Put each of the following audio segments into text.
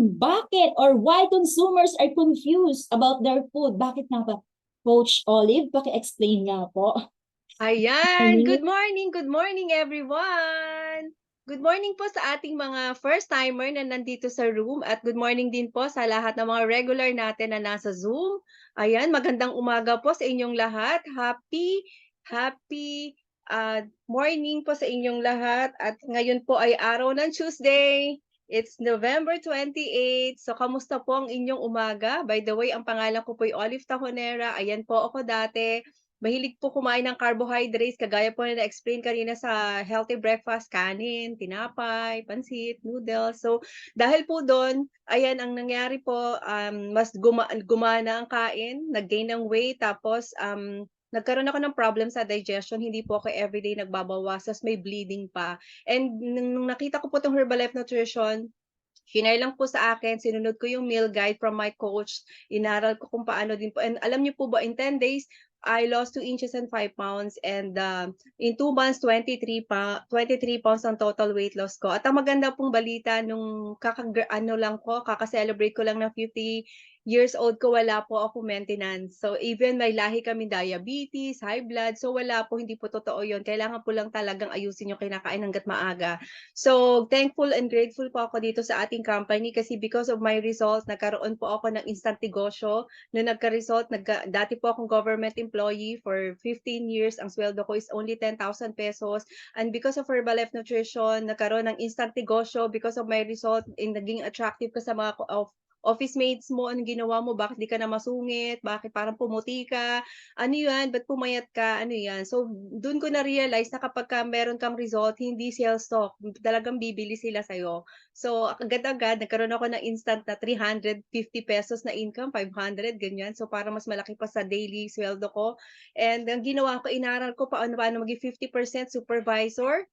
Bakit or why consumers are confused about their food? Bakit nga ba? Coach Olive, paki-explain nga po. Ayan, Morning. good morning everyone! Good morning po sa ating mga first-timer na nandito sa room at good morning din po sa lahat ng mga regular natin na nasa Zoom. Ayan, magandang umaga po sa inyong lahat. Happy morning po sa inyong lahat at ngayon po ay araw ng Tuesday. It's November 28. So, kamusta po ang inyong umaga? By the way, ang pangalan ko po ay Olive Tajonera. Ayan po ako dati. Mahilig po kumain ng carbohydrates kagaya po na na-explain kanina sa healthy breakfast, kanin, tinapay, pansit, noodles. So, dahil po do'n, ayan ang nangyari po, mas gumana ang kain, nag-gain ng weight tapos, nagkaroon ako ng problem sa digestion, hindi po ako everyday nagbabawas ta's may bleeding pa. And nung nakita ko po 'tong Herbalife Nutrition, shinare lang po sa akin, sinunod ko yung meal guide from my coach, inaral ko kung paano din po and alam niyo po ba in 10 days, I lost 2 inches and 5 pounds and, in 2 months 23 pounds ang total weight loss ko. At ang maganda pong balita nung ano lang ko, kaka-celebrate ko lang ng 50 years old ko, wala po akong maintenance. So even may lahi kaming diabetes, high blood, so wala po, hindi po totoo yun. Kailangan po lang talagang ayusin yung kinakain hangga't maaga. So, thankful and grateful po ako dito sa ating company kasi because of my results, nagkaroon po ako ng instant negosyo. Nung nagka-result, dati po akong government employee for 15 years. Ang sweldo ko is only 10,000 pesos. And because of Herbalife Nutrition, nagkaroon ng instant negosyo because of my result in naging attractive ka sa mga office mates mo, anong ginawa mo, bakit di ka na masungit, bakit parang pumuti ka, ano yan, ba't pumayat ka, ano yan. So, dun ko na-realize na kapagka meron kang result, hindi sales talk, talagang bibili sila sa'yo. So, agad-agad nagkaroon ako ng instant na 350 pesos na income, 500 ganyan. So, para mas malaki pa sa daily sweldo ko. And ang ginawa ko, inaral ko paano maging 50% supervisor.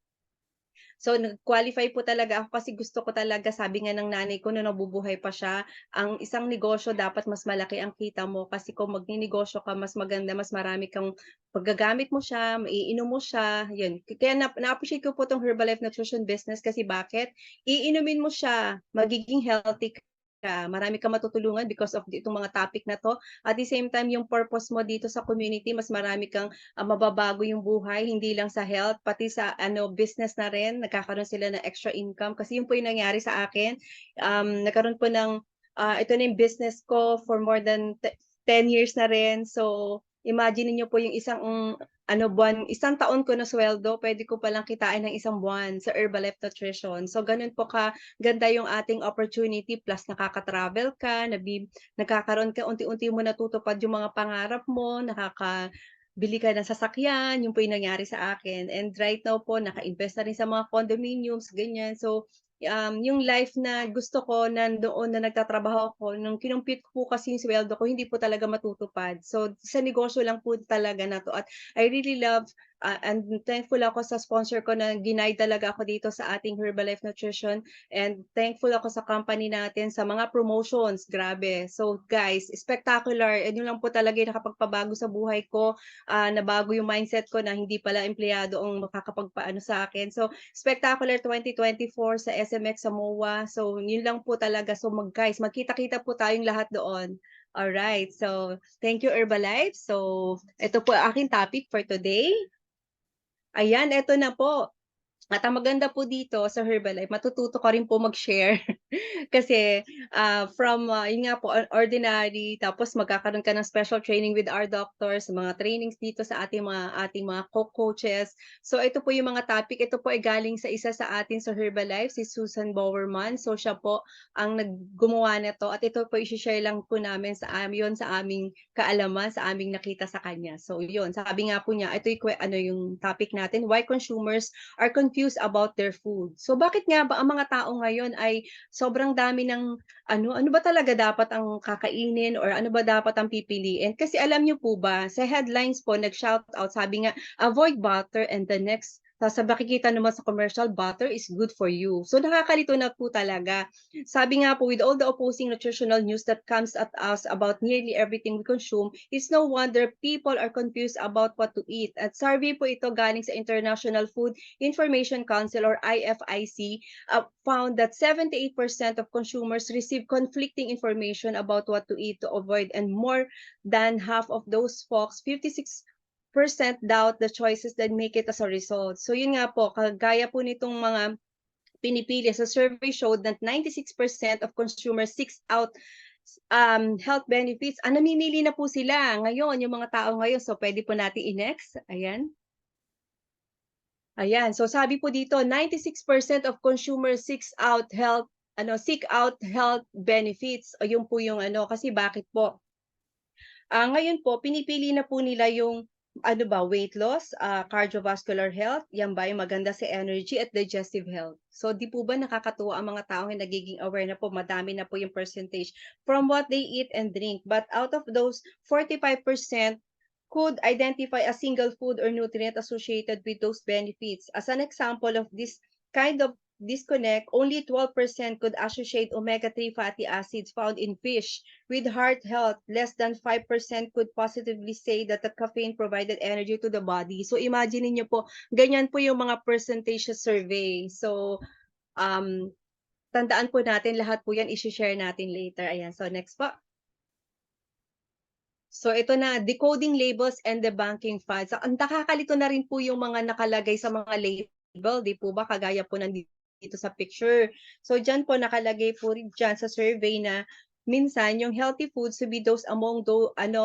So, nag-qualify po talaga ako kasi gusto ko talaga, sabi nga ng nanay ko nung nabubuhay pa siya, ang isang negosyo dapat mas malaki ang kita mo kasi kung magninegosyo ka, mas maganda, mas marami kang paggagamit mo siya, maiinom mo siya, yun. Kaya na-appreciate ko po 'tong Herbalife Nutrition business kasi bakit? Iinumin mo siya, magiging healthy ka, marami kang matutulungan because of itong mga topic na 'to. At the same time, yung purpose mo dito sa community, mas marami kang mababago yung buhay hindi lang sa health pati sa ano business na rin, nagkakaroon sila ng extra income kasi yun po yung nangyari sa akin. Nagkaroon po ng, ito na yung business ko for more than 10 years na rin. So, imagine niyo po yung isang taon ko na sweldo, puwede ko palang kitain ng isang buwan sa Herbalife Nutrition. So, gano'n po kaganda yung ating opportunity plus nakaka-travel ka, nagkakaroon ka unti-unti mo natutupad yung mga pangarap mo, bili ka ng sasakyan, yun po yung nangyari sa akin. And right now po, naka-invest na rin sa mga condominiums, ganyan. So, yung life na gusto ko nandoon na nagtatrabaho ako, nung kinumpute ko po kasi yung sweldo ko, hindi po talaga matutupad. So, sa negosyo lang po talaga na 'to at I really love, and thankful ako sa sponsor ko na ginide talaga ako dito sa ating Herbalife Nutrition and thankful ako sa company natin sa mga promotions, grabe. So, guys, spectacular. And yun lang po talaga yung nakapagpabago sa buhay ko, nabago yung mindset ko na hindi pala empleyado ang makakapagpaano sa akin. So, Spectacular 2024 sa SMX Samoa. So, yun lang po talaga. So, guys, magkita-kita po tayong lahat doon. Alright. So, thank you Herbalife. So, ito po ang aking topic for today. Ayan, eto na po. At ang maganda po dito sa Herbalife, matututo ka rin po mag-share. Kasi, yun nga po, ordinary, tapos magkakaroon ka ng special training with our doctors, mga trainings dito sa ating mga co-coaches. So ito po yung mga topic, ito po ay galing sa isa sa atin sa Herbalife, si Susan Bowerman. So siya po ang gumawa nito at ito po i-share lang po namin yun sa aming kaalaman, sa aming nakita sa kanya. So yun, sabi nga po niya, ito yung topic natin, why consumers are confused about their food. So bakit nga ba ang mga tao ngayon ay sobrang dami ng ano ba talaga dapat ang kakainin or ano ba dapat ang pipiliin? Kasi alam niyo po ba, sa headlines po nag-shout out, sabi nga, "Avoid butter and the next Tapos sa makikita naman sa commercial, butter is good for you. So nakakalito na po talaga. Sabi nga po, with all the opposing nutritional news that comes at us about nearly everything we consume, it's no wonder people are confused about what to eat. At survey po ito galing sa International Food Information Council or IFIC, found that 78% of consumers receive conflicting information about what to eat to avoid, and more than half of those folks, 56% doubt the choices that make it as a result. So yun nga po, kagaya po nitong mga pinipili sa survey showed that 96% of consumers seeks out health benefits. Namimili na po sila ngayon, yung mga tao ngayon. So pwede po natin i-next. Ayan. Ayan. So sabi po dito, 96% of consumers seek out health benefits. O yun po yung kasi bakit po? Ngayon po, pinipili na po nila yung weight loss, cardiovascular health, yan ba yung maganda sa energy at digestive health. So di po ba nakakatuwa ang mga tao na nagiging aware na po, madami na po yung percentage from what they eat and drink. But out of those, 45% could identify a single food or nutrient associated with those benefits. As an example of this kind of disconnect, only 12% could associate omega-3 fatty acids found in fish with heart health. Less than 5% could positively say that the caffeine provided energy to the body. So imagine niyo po, ganyan po yung mga percentage sa survey. So tandaan po natin, lahat po yan i-share natin later. Ayan, so next po. So ito na, decoding labels and debunking fads. Ang nakakalito na rin po yung mga nakalagay sa mga label, di po ba? Kagaya po dito sa picture. So dyan po nakalagay po rin dyan sa survey na minsan yung healthy foods to be those among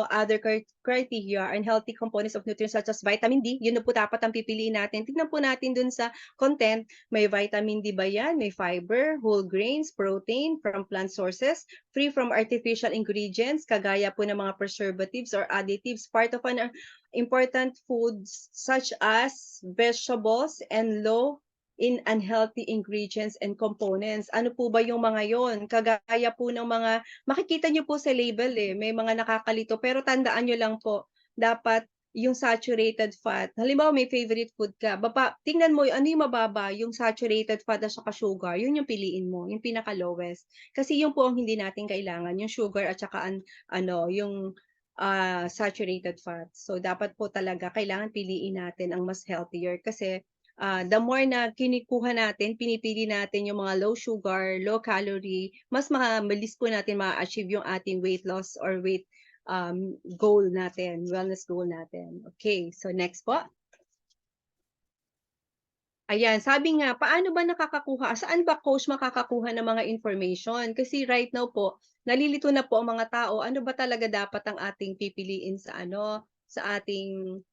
other criteria and healthy components of nutrients such as vitamin D. Yun na po dapat ang pipiliin natin. Tingnan po natin dun sa content, may vitamin D ba yan? May fiber, whole grains, protein from plant sources, free from artificial ingredients, kagaya po ng mga preservatives or additives, part of an important foods such as vegetables, and low in unhealthy ingredients and components. Ano po ba yung mga yon? Kagaya po ng mga, makikita nyo po sa label may mga nakakalito, pero tandaan nyo lang po, dapat yung saturated fat. Halimbawa, may favorite food ka, tingnan mo ano yung mababa, yung saturated fat at saka sugar, yun yung piliin mo, yung pinaka-lowest. Kasi yung po ang hindi natin kailangan, yung sugar at saka yung saturated fat. So, dapat po talaga, kailangan piliin natin ang mas healthier kasi the more na kinikuha natin, pinipili natin yung mga low sugar, low calorie, mas mabilis po natin ma-achieve yung ating weight loss or weight goal natin, wellness goal natin. Okay, so next po. Ayan, sabi nga, paano ba nakakakuha? Saan ba coach makakakuha ng mga information? Kasi right now po, nalilito na po ang mga tao, ano ba talaga dapat ang ating pipiliin sa sa ating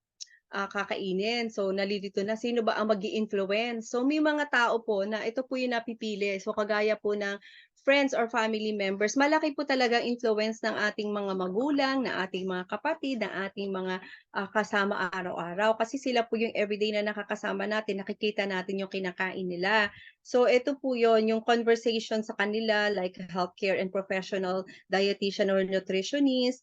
kakainin. So, nalilito na sino ba ang mag-i-influence. So, may mga tao po na ito po yung napipili. So, kagaya po ng friends or family members, malaki po talaga influence ng ating mga magulang, ng ating mga kapatid, ng ating mga kasama araw-araw. Kasi sila po yung everyday na nakakasama natin, nakikita natin yung kinakain nila. So, ito po yon yung conversation sa kanila, like healthcare and professional dietitian or nutritionist,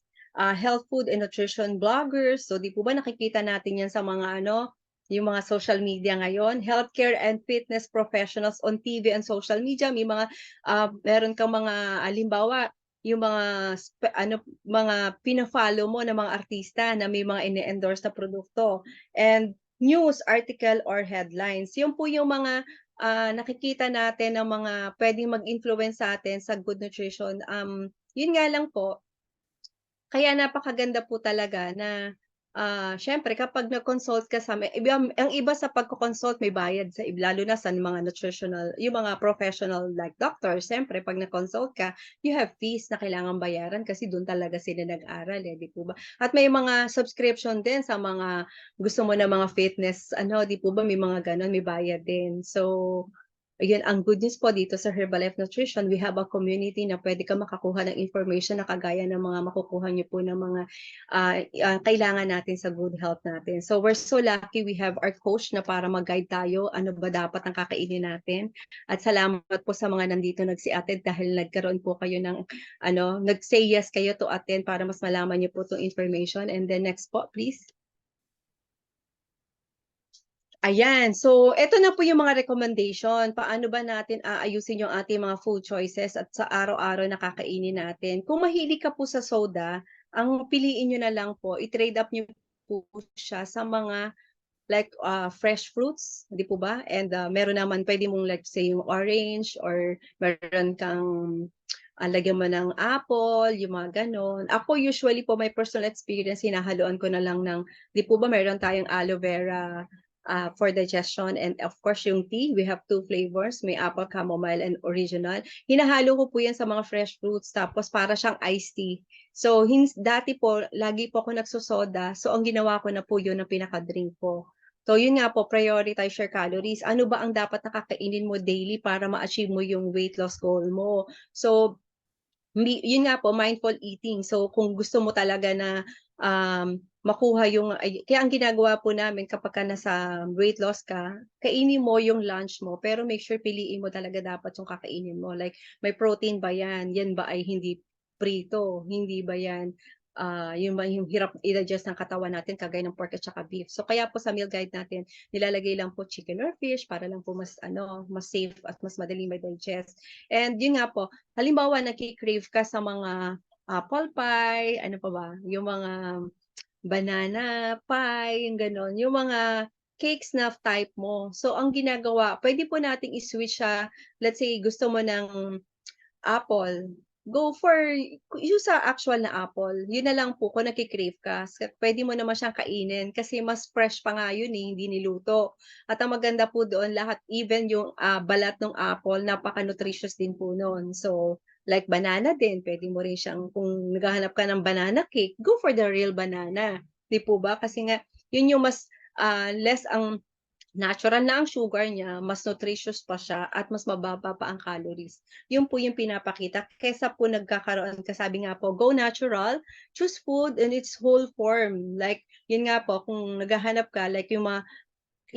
health food and nutrition bloggers. So di po ba nakikita natin yan sa mga yung mga social media ngayon, healthcare and fitness professionals on TV and social media. May mga meron kang mga halimbawa yung mga mga pina-follow mo na mga artista na may mga ini-endorse na produkto, and news article or headlines. Yung po yung mga nakikita natin ng mga pwedeng mag-influence sa atin sa good nutrition. Yun nga lang po, kaya napakaganda po talaga na, siyempre kapag nag-consult ka sa ang iba sa pagko-consult may bayad lalo na sa mga nutritional yung mga professional like doctor, siyempre 'pag nag-consult ka, you have fees na kailangang bayaran kasi dun talaga sila nag-aral, 'di po ba? At may mga subscription din sa mga gusto mo na mga fitness 'di po ba may mga gano'n, may bayad din. So, ayun, ang good news po dito sa Herbalife Nutrition, we have a community na pwede ka makakuha ng information na kagaya ng mga makukuha niyo po ng mga kailangan natin sa good health natin. So we're so lucky we have our coach na para mag-guide tayo, ano ba dapat ang kakainin natin. At salamat po sa mga nandito nagsi-attend dahil nagkaroon po kayo ng nag-say yes kayo to attend para mas malaman niyo po 'tong information. And then next po, please. Ayan, so eto na po yung mga recommendation. Paano ba natin aayusin yung ating mga food choices at sa araw-araw na kakainin natin. Kung mahilig ka po sa soda, ang piliin niyo na lang po, i-trade up niyo po siya sa mga like, fresh fruits, 'di po ba? And, meron naman puwede mong let's say yung orange or meron kang, lagyan mo ng apple, yung mga gano'n. Ako usually po my personal experience hinahaluan ko na lang ng 'di po ba meron tayong aloe vera, for digestion and of course yung tea, we have 2 flavors, may apple chamomile and original. Hinahalo ko po 'yan sa mga fresh fruits tapos para siyang iced tea. So, dati po lagi po ako nagsosoda, so ang ginawa ko na po 'yun ang pinaka-drink ko. So, 'yun nga po prioritize your calories. Ano ba ang dapat na kakainin mo daily para ma-achieve mo yung weight loss goal mo. So, yun nga po mindful eating. So, kung gusto mo talaga na, makuha yung kaya ang ginagawa po namin kapagka nasa weight loss ka, kainin mo yung lunch mo, pero make sure piliin mo talaga dapat yung kakainin mo. Like, may protein ba 'yan? 'Yan ba ay hindi prito? Hindi ba 'yan, yun ba yung hirap i-digest ng katawan natin kagaya ng pork at saka beef. So, kaya po sa meal guide natin nilalagay lang po chicken or fish para lang po mas ano, mas safe at mas madaling ma-digest. And yun nga po, halimbawa nagki-crave ka sa mga apple pie, ano pa ba, yung mga banana pie, yung gano'n, yung mga cakes na type mo. So ang ginagawa, puwede po nating i-switch siya, let's say gusto mo ng apple, go for yung sa actual na apple, yun na lang po kung nagki-crave ka, puwede mo naman siyang kainin kasi mas fresh pa nga yun, eh, hindi niluto. At ang maganda po doon lahat even yung, balat ng apple napaka-nutritious din po nun. So, like banana din puwede mo rin siyang kung naghahanap ka ng banana cake, go for the real banana, 'di po ba? Kasi nga yun yung mas, less ang natural na ang sugar niya, mas nutritious pa siya at mas mababa pa ang calories. Yun po yung pinapakita kaysa po nagkakaroon ka sabi nga po, go natural, choose food in its whole form. Like, yun nga po kung naghahanap ka like yung mga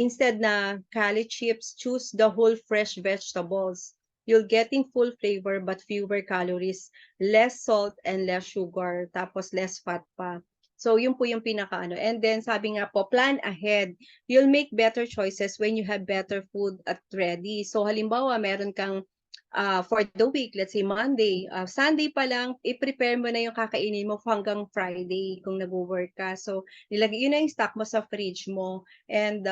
instead na cali chips, choose the whole fresh vegetables. You're getting full flavor but fewer calories, less salt and less sugar, tapos less fat pa. So yun po yung pinakaano. And then sabi nga po, plan ahead. You'll make better choices when you have better food at ready. So halimbawa, meron kang for the week, let's say Monday, Sunday pa lang, i-prepare mo na yung kakainin mo hanggang Friday kung nagwo-work ka. So, yun na yung stock mo sa fridge mo. And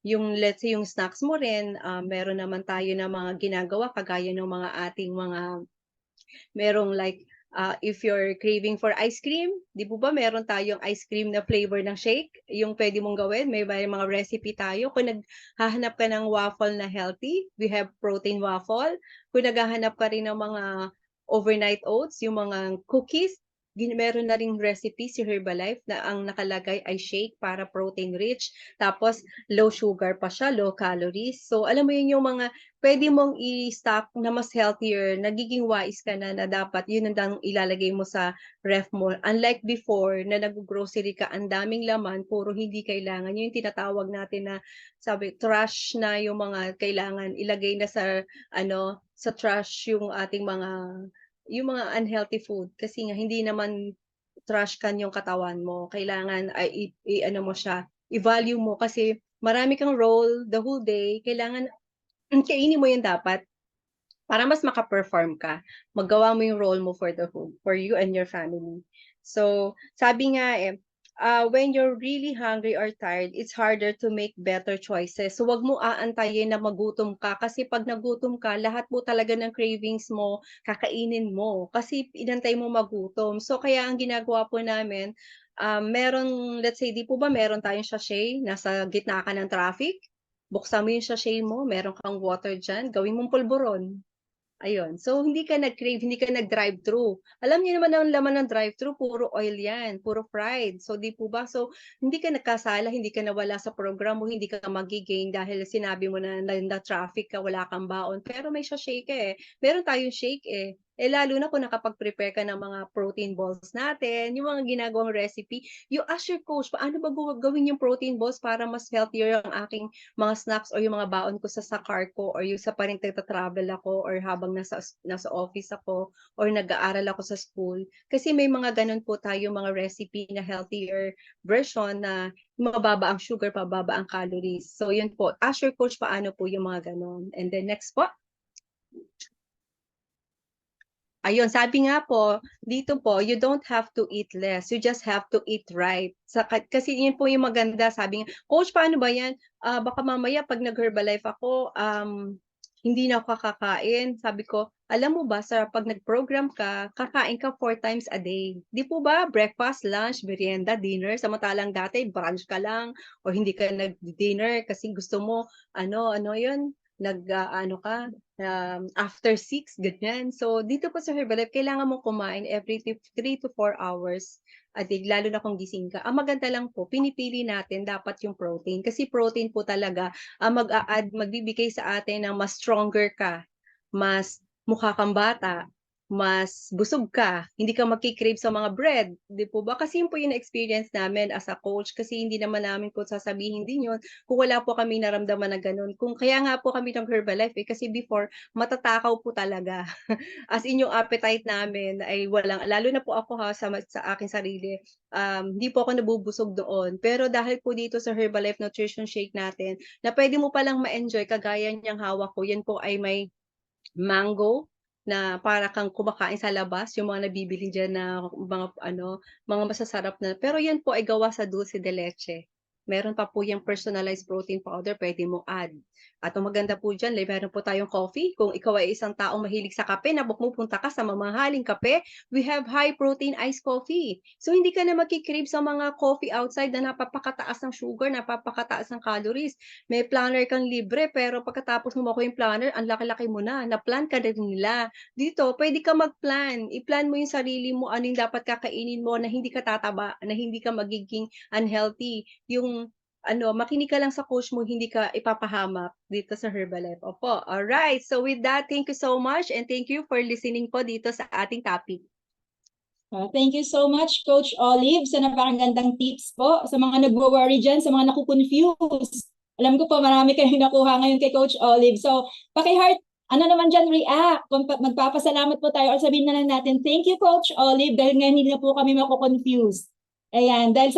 yung let's say yung snacks mo rin, meron naman tayo na mga ginagawa kagaya ng mga ating mga merong like, if you're craving for ice cream, 'di po ba meron tayong ice cream na flavor ng shake, yung puwede mong gawin, may mga recipe tayo. Kung naghahanap ka ng waffle na healthy, we have protein waffle. Kung naghahanap ka rin ng mga overnight oats, yung mga cookies, meron na ring recipe si Herbalife na ang nakalagay ay shake para protein rich, tapos low sugar pa siya, low calories. So alam mo yun yung mga puwede mong i-stock na mas healthier, nagiging wise ka na na dapat yun ang ilalagay mo sa ref mo. Unlike before na naggo-grocery ka, ang daming laman, puro hindi kailangan. Yun yung tinatawag natin na sabi, trash na yung mga kailangan ilagay na sa ano, sa trash yung mga unhealthy food kasi nga hindi naman trash can yung katawan mo. Kailangan ay i-ano mo siya, i-value mo kasi marami kang role the whole day, kailangan kainin mo yun dapat para mas maka-perform ka. Magawa mo yung role mo for the whole for you and your family. So, sabi nga, when you're really hungry or tired, it's harder to make better choices. So, 'wag mo aantayin na magutom ka kasi 'pag nagutom ka, lahat po talaga ng cravings mo, kakainin mo kasi inantay mo magutom. So, kaya ang ginagawa po namin, meron let's say 'di po ba meron tayong sachet, nasa gitna ka ng traffic, buksan mo yung sachet mo, meron kang water diyan, gawin mong pulburon. Ayun, so hindi ka nag-crave, hindi ka nag-drive-thru. Alam niyo naman ang laman ng drive-thru puro oil 'yan, puro fried. So 'di po ba, so hindi ka nagkasala, hindi ka nawala sa program mo, hindi ka maggi-gain dahil sinabi mo na na-traffic ka, wala kang baon, pero may sachet ka, eh. Meron tayong shake, eh. lalo na kung nakapag-prepare ka ng mga protein balls natin, yung mga ginagawang recipe, you ask your coach, paano ba gawin yung protein balls para mas healthier ang aking mga snacks or yung mga baon ko sa car ko or yung sa pa rin travel ako or habang nasa office ako or nag-aaral ako sa school. Kasi may mga ganun po tayo mga recipe na healthier version na mababa ang sugar, mababa ang calories. So yun po, ask your coach paano po yung mga ganun. And then next po. Ayun, sabi nga po, dito po, you don't have to eat less, you just have to eat right. Kasi yun po yung maganda, sabi nga, "Coach, paano ba yan? Baka mamaya 'pag nag-Herbalife ako, hindi na ako kakakain." Sabi ko, "Alam mo ba 'pag nag-program ka, kakain ka 4 times a day." 'Di po ba breakfast, lunch, merienda, dinner, samantalang dati brunch ka lang o hindi ka nag-dinner kasi gusto mo ano yun, nag-aano ka, after 6 ganyan. So, dito po sa Herbalife kailangan mong kumain every 3 to 4 hours a day, lalo na kung gising ka. Ang maganda lang po, pinipili natin dapat yung protein, kasi protein po talaga ang magbibigay sa atin ng mas stronger ka, mas mukha kang bata, mas busog ka, hindi ka magki-crave sa mga bread, 'di po ba? Kasi yun po yung experience namin as a coach, kasi hindi naman namin po sasabihin din yun kung wala po kaming naramdaman na gano'n. Kaya nga po kami nag-Herbalife, kasi before matatakaw po talaga. As in yung appetite namin ay walang, lalo na po ako sa aking sarili, hindi po ako nabubusog doon. Pero dahil po dito sa Herbalife Nutrition Shake natin na puwede mo palang ma-enjoy kagaya niyang hawak ko, yan po ay may mango na para kang kumakain sa labas, yung mga nabibili diyan na mga masasarap na, pero yan po ay gawa sa dulce de leche. Meron pa po yang personalized protein powder puwede mong add. At ang maganda po diyan, meron po tayong coffee. Kung ikaw ay isang taong mahilig sa kape na pumupunta ka sa mamahaling kape, we have high protein iced coffee. So hindi ka na magki-crave sa mga coffee outside na napapakataas ng sugar, napapakataas ng calories. May planner kang libre, pero pagkatapos mo makuha yung planner, ang laki-laki mo na-plan ka na rin nila. Dito puwede ka mag-plan, i-plan mo yung sarili mo, ano yung dapat kakainin mo na hindi ka tataba, na hindi ka magiging unhealthy. Yung makinig ka lang sa coach mo, hindi ka ipapahamak dito sa Herbalife. Opo, alright. So with that, thank you so much and thank you for listening po dito sa ating topic. Thank you so much, Coach Olive, sa napakagandang tips po. Sa mga nagwo-worry dyan, sa mga naku-confuse. Alam ko po, marami kayong nakuha ngayon kay Coach Olive. So, paki-heart, ano naman dyan, react. Kung magpapasalamat po tayo or sabihin na lang natin, thank you, Coach Olive, dahil ngayon hindi na po kami maku-confuse. Ayan, dahil